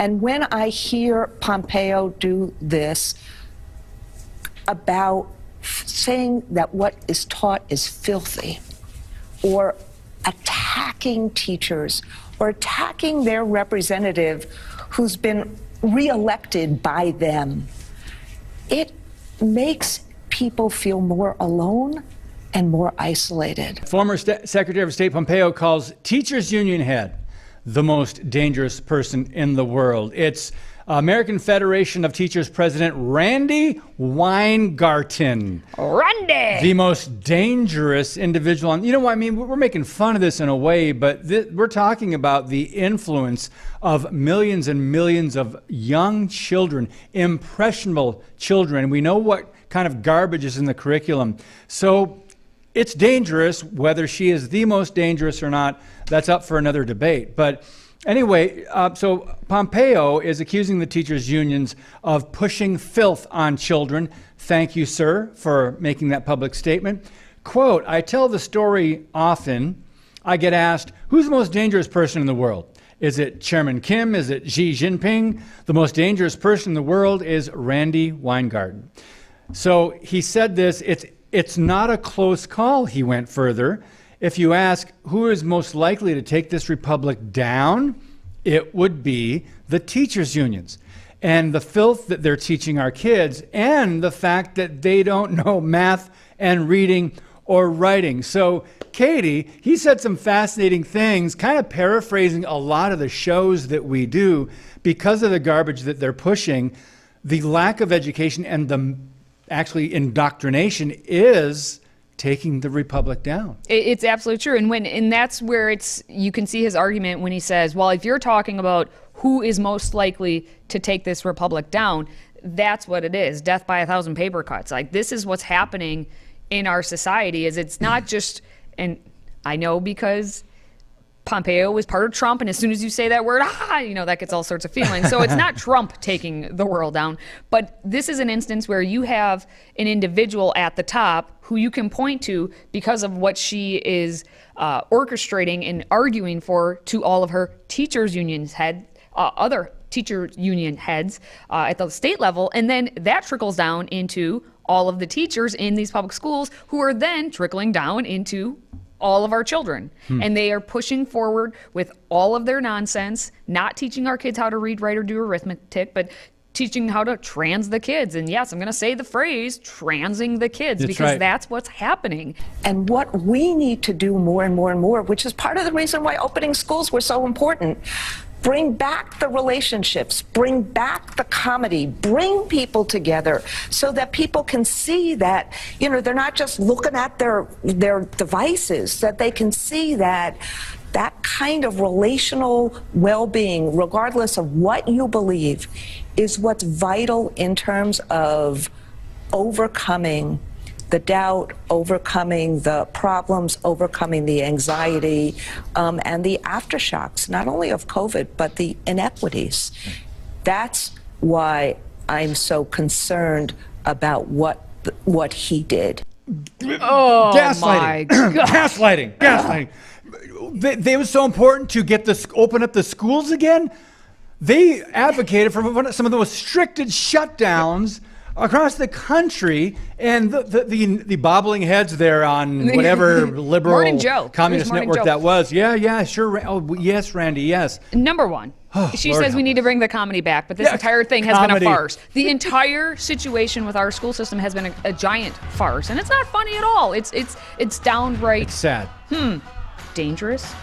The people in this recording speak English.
And when I hear Pompeo do this about saying that what is taught is filthy, or attacking teachers, or attacking their representative who's been reelected by them, it makes people feel more alone and more isolated. Former Secretary of State Pompeo calls teachers' union head the most dangerous person in the world. It's American Federation of Teachers President Randi Weingarten. Randi! The most dangerous individual. And you know what I mean? We're making fun of this in a way, but we're talking about the influence of millions and millions of young children, impressionable children. We know what kind of garbage is in the curriculum. So it's dangerous. Whether she is the most dangerous or not, that's up for another debate. But anyway, so Pompeo is accusing the teachers' unions of pushing filth on children. Thank you, sir, for making that public statement. Quote, I tell the story often. I get asked, who's the most dangerous person in the world? Is it Chairman Kim? Is it Xi Jinping? The most dangerous person in the world is Randi Weingarten. So he said this, it's not a close call, he went further. If you ask who is most likely to take this republic down, it would be the teachers' unions. And the filth that they're teaching our kids, and the fact that they don't know math and reading or writing. So Katie, he said some fascinating things, kind of paraphrasing a lot of the shows that we do because of the garbage that they're pushing. The lack of education and the actually indoctrination is taking the republic down. It's absolutely true. And that's where you can see his argument when he says, well, if you're talking about who is most likely to take this republic down, that's what it is. Death by 1,000 paper cuts. Like, this is what's happening in our society. Is it's not just, and I know because Pompeo was part of Trump, and as soon as you say that word, that gets all sorts of feelings. So it's not Trump taking the world down, but this is an instance where you have an individual at the top who you can point to because of what she is orchestrating and arguing for to all of her teachers' unions other teacher union heads at the state level, and then that trickles down into all of the teachers in these public schools, who are then trickling down into all of our children. And they are pushing forward with all of their nonsense, not teaching our kids how to read, write, or do arithmetic, but teaching how to trans the kids. And yes, I'm going to say the phrase transing the kids, because that's what's happening. And what we need to do more and more and more, which is part of the reason why opening schools were so important, bring back the relationships, bring back the comedy, bring people together so that people can see that, they're not just looking at their devices, that they can see that that kind of relational well-being, regardless of what you believe, is what's vital in terms of overcoming the doubt, overcoming the problems, overcoming the anxiety, and the aftershocks, not only of COVID, but the inequities. That's why I'm so concerned about what he did. Oh, gaslighting. My God. Gaslighting. They was so important to open up the schools again. They advocated for some of the most stricted shutdowns across the country, and the bobbling heads there on whatever liberal communist network that was. Yeah, sure. Oh, yes, Randy, yes. Number one, she says we need to bring the comedy back, but this entire thing has been a farce. The entire situation with our school system has been a giant farce, and it's not funny at all. It's downright. It's sad. Dangerous.